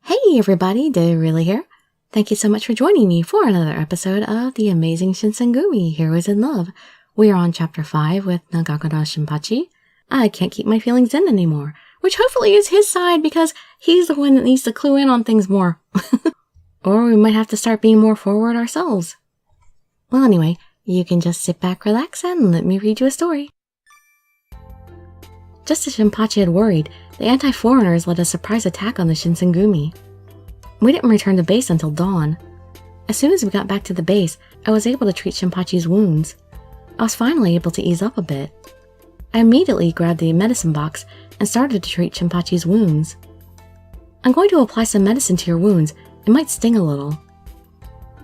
Hey everybody, Dirili here. Thank you so much for joining me for another episode of the Amazing Shinsengumi, Heroes in Love. We are on chapter 5 with Nagakura Shinpachi. I can't keep my feelings in anymore, which hopefully is his side because he's the one that needs to clue in on things more. Or we might have to start being more forward ourselves. Well, anyway, you can just sit back, relax, and let me read you a story. Just as Shinpachi had worried, the anti-foreigners led a surprise attack on the Shinsengumi. We didn't return to base until dawn. As soon as we got back to the base, I was able to treat Shinpachi's wounds. I was finally able to ease up a bit. I immediately grabbed the medicine box and started to treat Shinpachi's wounds. I'm going to apply some medicine to your wounds. It might sting a little.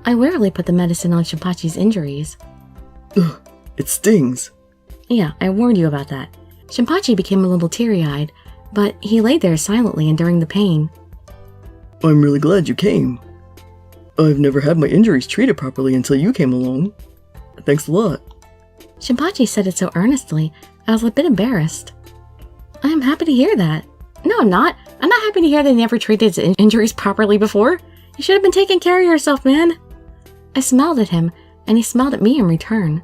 I warily put the medicine on Shinpachi's injuries. Ugh, it stings. Yeah, I warned you about that. Shinpachi became a little teary-eyed, but he lay there silently enduring the pain. I'm really glad you came. I've never had my injuries treated properly until you came along. Thanks a lot. Shinpachi said it so earnestly, I was a bit embarrassed. I am happy to hear that. No, I'm not. I'm not happy to hear they never treated his injuries properly before. You should have been taking care of yourself, man. I smiled at him, and he smiled at me in return.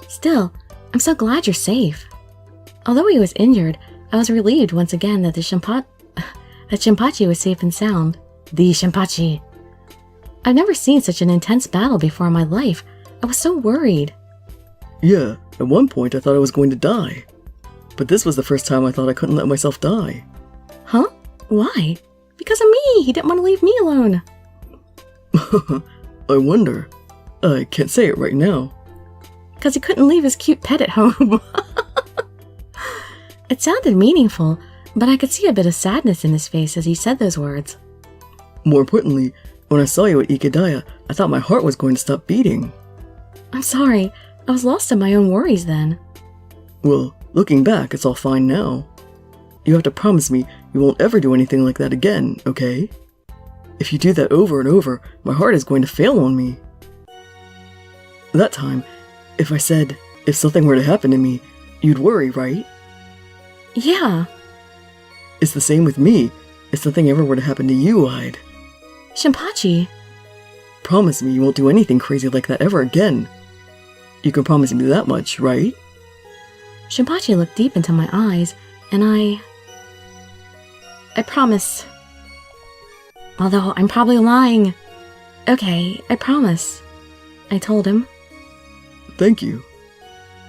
Still, I'm so glad you're safe. Although he was injured, I was relieved once again that Shinpachi was safe and sound. The Shinpachi. I've never seen such an intense battle before in my life. I was so worried. Yeah, at one point I thought I was going to die. But this was the first time I thought I couldn't let myself die. Huh? Why? Because of me! He didn't want to leave me alone. I wonder. I can't say it right now. Because he couldn't leave his cute pet at home. It sounded meaningful, but I could see a bit of sadness in his face as he said those words. More importantly, when I saw you at Ikedaya, I thought my heart was going to stop beating. I'm sorry. I was lost in my own worries then. Well, looking back, it's all fine now. You have to promise me you won't ever do anything like that again, okay? If you do that over and over, my heart is going to fail on me. That time, if I said, if something were to happen to me, you'd worry, right? Yeah. It's the same with me. If something ever were to happen to you, I'd... Shinpachi. Promise me you won't do anything crazy like that ever again. You can promise me that much, right? Shinpachi looked deep into my eyes, and I promise. Although I'm probably lying. Okay, I promise. I told him. Thank you.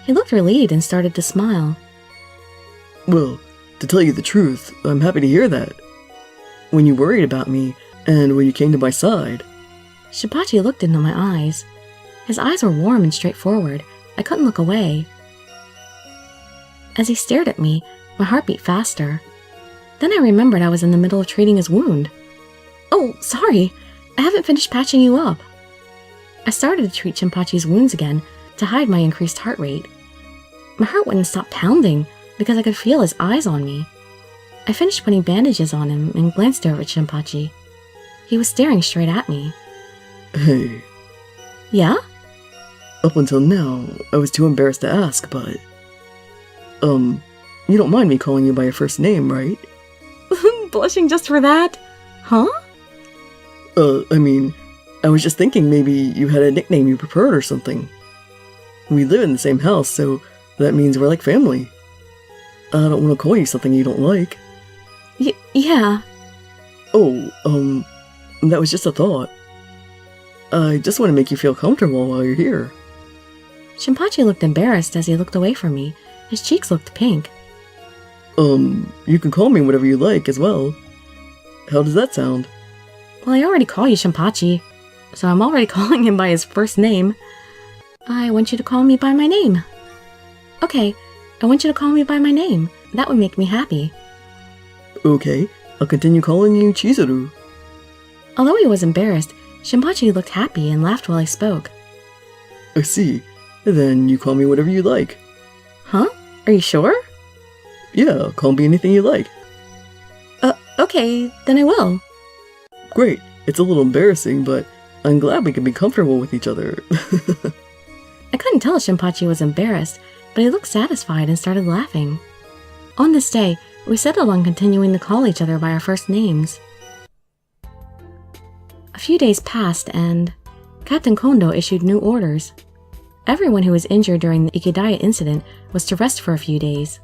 He looked relieved and started to smile. Well, to tell you the truth, I'm happy to hear that. When you worried about me, and when you came to my side... Shinpachi looked into my eyes. His eyes were warm and straightforward. I couldn't look away. As he stared at me, my heart beat faster. Then I remembered I was in the middle of treating his wound. Oh, sorry. I haven't finished patching you up. I started to treat Shinpachi's wounds again to hide my increased heart rate. My heart wouldn't stop pounding because I could feel his eyes on me. I finished putting bandages on him and glanced over at Shinpachi. He was staring straight at me. Hey. Yeah? Up until now, I was too embarrassed to ask, but... you don't mind me calling you by your first name, right? Blushing just for that? Huh? I mean, I was just thinking maybe you had a nickname you preferred or something. We live in the same house, so that means we're like family. I don't want to call you something you don't like. Yeah. Oh, that was just a thought. I just want to make you feel comfortable while you're here. Shinpachi looked embarrassed as he looked away from me. His cheeks looked pink. You can call me whatever you like as well. How does that sound? Well, I already call you Shinpachi, so I'm already calling him by his first name. I want you to call me by my name. Okay, I want you to call me by my name. That would make me happy. Okay, I'll continue calling you Chizuru. Although he was embarrassed, Shinpachi looked happy and laughed while I spoke. I see. Then you call me whatever you like. Huh? Are you sure? Yeah, call me anything you like. Okay, then I will. Great. It's a little embarrassing, but I'm glad we can be comfortable with each other. I couldn't tell if Shinpachi was embarrassed, but he looked satisfied and started laughing. On this day, we settled on continuing to call each other by our first names. few days passed and Captain Kondo issued new orders. Everyone who was injured during the Ikedaya incident was to rest for a few days.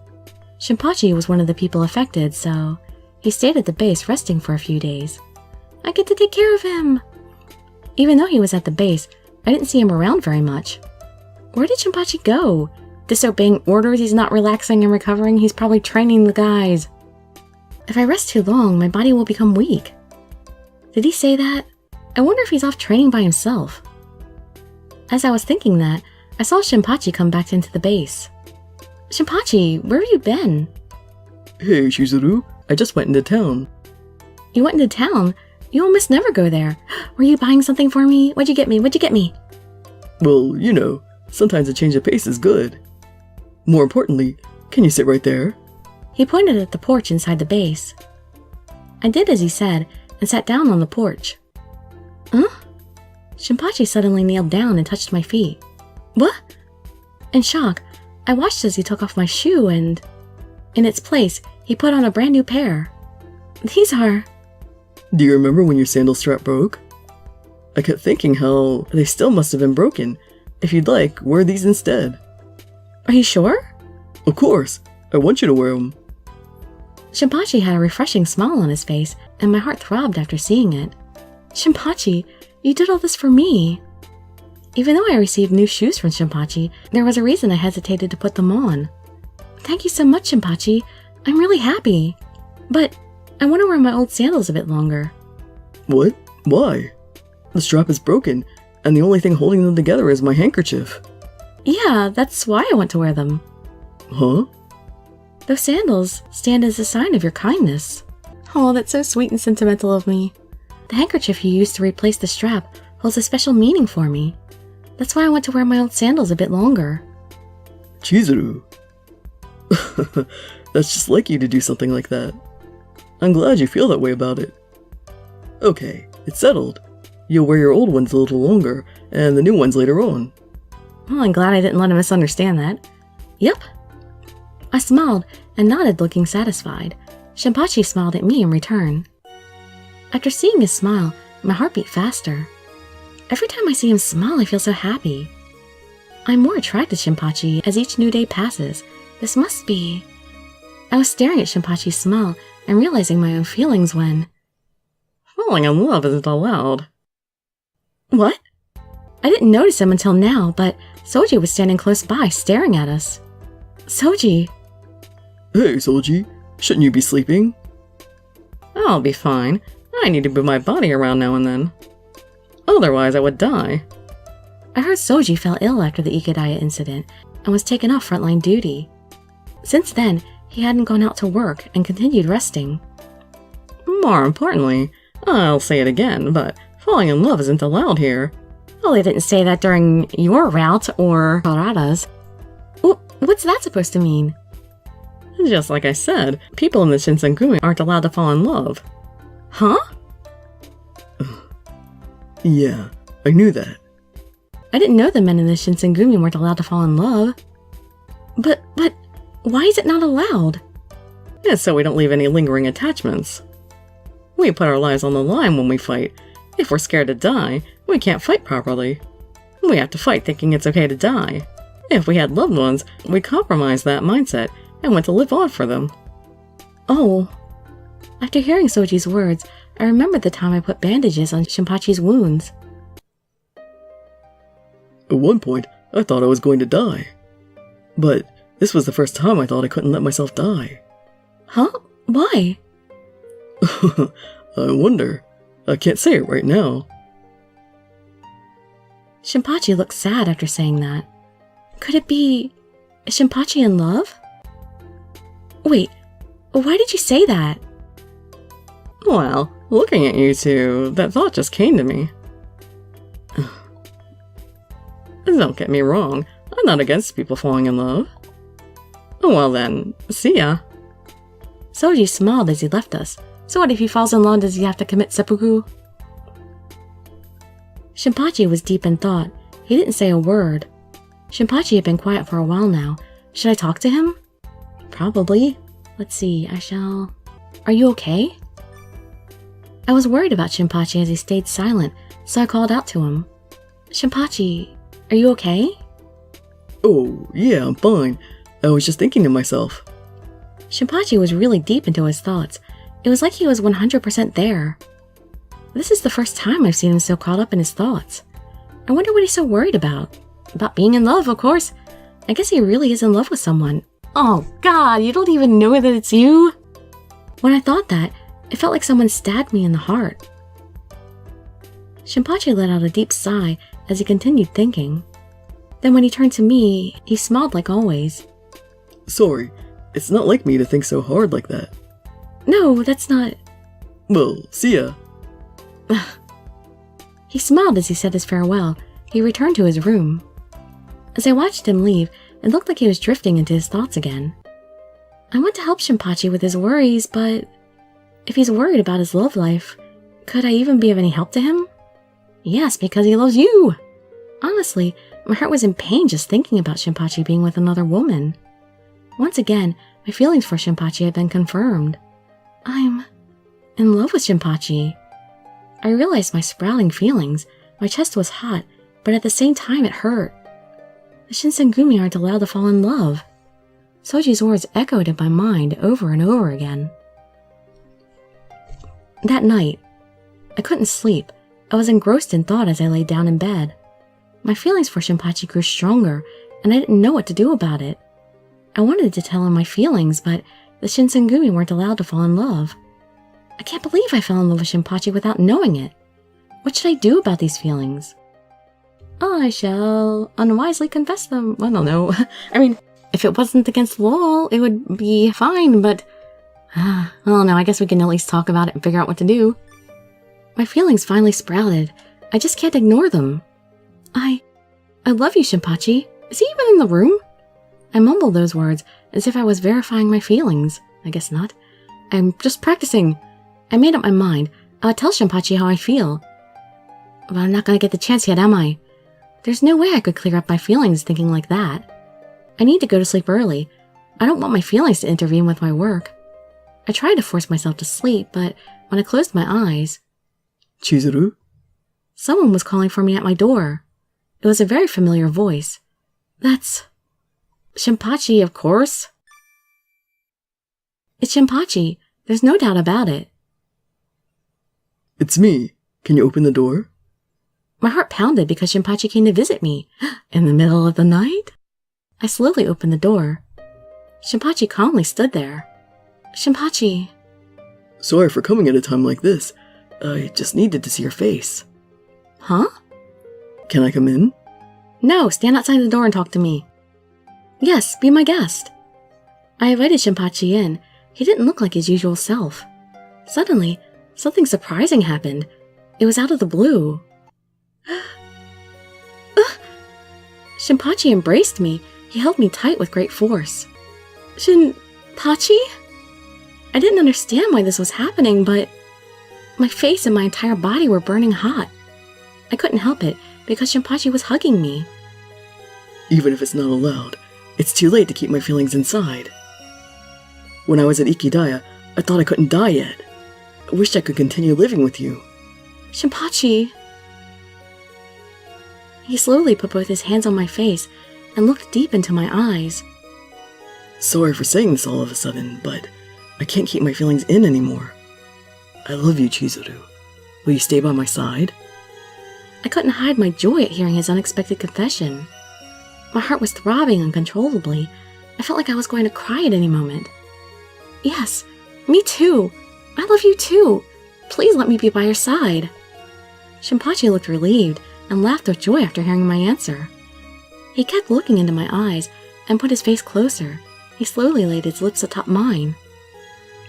Shinpachi was one of the people affected, so he stayed at the base resting for a few days. I get to take care of him! Even though he was at the base, I didn't see him around very much. Where did Shinpachi go? Disobeying orders, he's not relaxing and recovering, he's probably training the guys. If I rest too long, my body will become weak. Did he say that? I wonder if he's off training by himself. As I was thinking that, I saw Shinpachi come back into the base. Shinpachi, where have you been? Hey, Shizuru, I just went into town. You went into town? You almost never go there. Were you buying something for me? What'd you get me? What'd you get me? Well, you know, sometimes a change of pace is good. More importantly, can you sit right there? He pointed at the porch inside the base. I did as he said and sat down on the porch. Huh? Shinpachi suddenly kneeled down and touched my feet. What? In shock, I watched as he took off my shoe and, in its place, he put on a brand new pair. These are... Do you remember when your sandal strap broke? I kept thinking how they still must have been broken. If you'd like, wear these instead. Are you sure? Of course. I want you to wear them. Shinpachi had a refreshing smile on his face, and my heart throbbed after seeing it. Shinpachi, you did all this for me. Even though I received new shoes from Shinpachi, there was a reason I hesitated to put them on. Thank you so much, Shinpachi. I'm really happy. But I want to wear my old sandals a bit longer. What? Why? The strap is broken, and the only thing holding them together is my handkerchief. Yeah, that's why I want to wear them. Huh? Those sandals stand as a sign of your kindness. Oh, that's so sweet and sentimental of me. The handkerchief you used to replace the strap holds a special meaning for me. That's why I want to wear my old sandals a bit longer. Chizuru. That's just like you to do something like that. I'm glad you feel that way about it. Okay, it's settled. You'll wear your old ones a little longer, and the new ones later on. Well, I'm glad I didn't let him misunderstand that. Yep. I smiled and nodded, looking satisfied. Shinpachi smiled at me in return. After seeing his smile, my heart beat faster. Every time I see him smile, I feel so happy. I'm more attracted to Shinpachi as each new day passes. This must be... I was staring at Shinpachi's smile and realizing my own feelings when... Falling in love isn't allowed. What? I didn't notice him until now, but Soji was standing close by, staring at us. Soji! Hey, Soji, shouldn't you be sleeping? I'll be fine. I need to move my body around now and then. Otherwise, I would die. I heard Soji fell ill after the Ikedaya incident and was taken off frontline duty. Since then, he hadn't gone out to work and continued resting. More importantly, I'll say it again, but falling in love isn't allowed here. Well, they didn't say that during your route or Harada's. What's that supposed to mean? Just like I said, people in the Shinsengumi aren't allowed to fall in love. Huh? Yeah, I knew that. I didn't know the men in the Shinsengumi weren't allowed to fall in love. But, why is it not allowed? It's so we don't leave any lingering attachments. We put our lives on the line when we fight. If we're scared to die, we can't fight properly. We have to fight thinking it's okay to die. If we had loved ones, we compromised that mindset and went to live on for them. Oh. After hearing Soji's words, I remembered the time I put bandages on Shinpachi's wounds. At one point, I thought I was going to die. But this was the first time I thought I couldn't let myself die. Huh? Why? I wonder. I can't say it right now. Shinpachi looked sad after saying that. Could it be... Is Shinpachi in love? Wait, why did you say that? Well, looking at you two, that thought just came to me. Don't get me wrong, I'm not against people falling in love. Well then, see ya. Soji smiled as he left us. So what if he falls in love, does he have to commit seppuku? Shinpachi was deep in thought. He didn't say a word. Shinpachi had been quiet for a while now. Should I talk to him? Probably. Let's see, I shall... Are you okay? I was worried about Shinpachi as he stayed silent, so I called out to him. Shinpachi, are you okay? Oh, yeah, I'm fine. I was just thinking to myself. Shinpachi was really deep into his thoughts. It was like he was 100% there. This is the first time I've seen him so caught up in his thoughts. I wonder what he's so worried about. About being in love, of course. I guess he really is in love with someone. Oh God, you don't even know that it's you? When I thought that, it felt like someone stabbed me in the heart. Shinpachi let out a deep sigh as he continued thinking. Then when he turned to me, he smiled like always. Sorry, it's not like me to think so hard like that. No, that's not... Well, see ya. He smiled as he said his farewell. He returned to his room. As I watched him leave, it looked like he was drifting into his thoughts again. I went to help Shinpachi with his worries, but if he's worried about his love life, could I even be of any help to him? Yes, because he loves you. Honestly, my heart was in pain just thinking about Shinpachi being with another woman. Once again, my feelings for Shinpachi had been confirmed. I'm in love with Shinpachi. I realized my sprouting feelings. My chest was hot, but at the same time it hurt. The Shinsengumi aren't allowed to fall in love. Soji's words echoed in my mind over and over again. That night, I couldn't sleep. I was engrossed in thought as I lay down in bed. My feelings for Shinpachi grew stronger, and I didn't know what to do about it. I wanted to tell him my feelings, but the Shinsengumi weren't allowed to fall in love. I can't believe I fell in love with Shinpachi without knowing it. What should I do about these feelings? I shall unwisely confess them. I don't know. I mean, if it wasn't against the law, it would be fine, but... I don't know, I guess we can at least talk about it and figure out what to do. My feelings finally sprouted. I just can't ignore them. I love you, Shinpachi. Is he even in the room? I mumbled those words as if I was verifying my feelings. I guess not. I'm just practicing. I made up my mind. I'll tell Shinpachi how I feel. But I'm not gonna get the chance yet, am I? There's no way I could clear up my feelings thinking like that. I need to go to sleep early. I don't want my feelings to intervene with my work. I tried to force myself to sleep, but when I closed my eyes... Chizuru? Someone was calling for me at my door. It was a very familiar voice. That's... Shinpachi, of course. It's Shinpachi. There's no doubt about it. It's me. Can you open the door? My heart pounded because Shinpachi came to visit me. In the middle of the night? I slowly opened the door. Shinpachi calmly stood there. Shinpachi. Sorry for coming at a time like this. I just needed to see your face. Huh? Can I come in? No, stand outside the door and talk to me. Yes, be my guest. I invited Shinpachi in. He didn't look like his usual self. Suddenly, something surprising happened. It was out of the blue. Shinpachi embraced me. He held me tight with great force. Shinpachi? I didn't understand why this was happening, but my face and my entire body were burning hot. I couldn't help it because Shinpachi was hugging me. Even if it's not allowed, it's too late to keep my feelings inside. When I was at Ikidaya, I thought I couldn't die yet. I wished I could continue living with you. Shinpachi. He slowly put both his hands on my face and looked deep into my eyes. Sorry for saying this all of a sudden, but I can't keep my feelings in anymore. I love you, Chizuru. Will you stay by my side? I couldn't hide my joy at hearing his unexpected confession. My heart was throbbing uncontrollably. I felt like I was going to cry at any moment. Yes, me too. I love you too. Please let me be by your side. Shinpachi looked relieved and laughed with joy after hearing my answer. He kept looking into my eyes and put his face closer. He slowly laid his lips atop mine.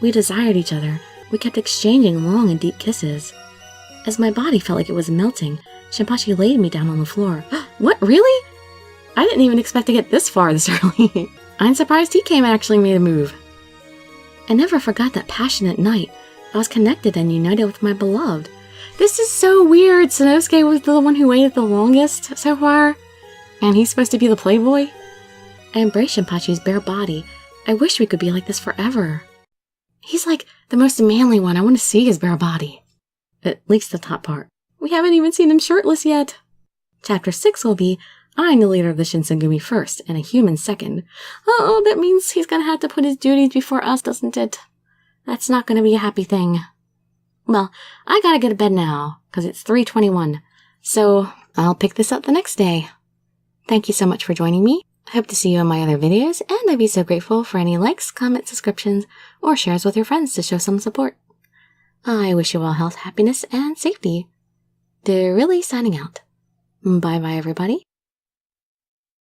We desired each other. We kept exchanging long and deep kisses. As my body felt like it was melting, Shinpachi laid me down on the floor. What, really? I didn't even expect to get this far this early. I'm surprised he came and actually made a move. I never forgot that passionate night. I was connected and united with my beloved. This is so weird. Sanosuke was the one who waited the longest so far, and he's supposed to be the playboy? I embraced Shinpachi's bare body. I wish we could be like this forever. He's like the most manly one. I want to see his bare body. At least the top part. We haven't even seen him shirtless yet. Chapter 6 will be, I'm the leader of the Shinsengumi first, and a human second. Uh-oh, that means he's gonna have to put his duties before us, doesn't it? That's not gonna be a happy thing. Well, I gotta go to bed now, because it's 3:21. So, I'll pick this up the next day. Thank you so much for joining me. I hope to see you in my other videos, and I'd be so grateful for any likes, comments, subscriptions, or shares with your friends to show some support. I wish you all health, happiness, and safety. Dirili signing out. Bye-bye, everybody.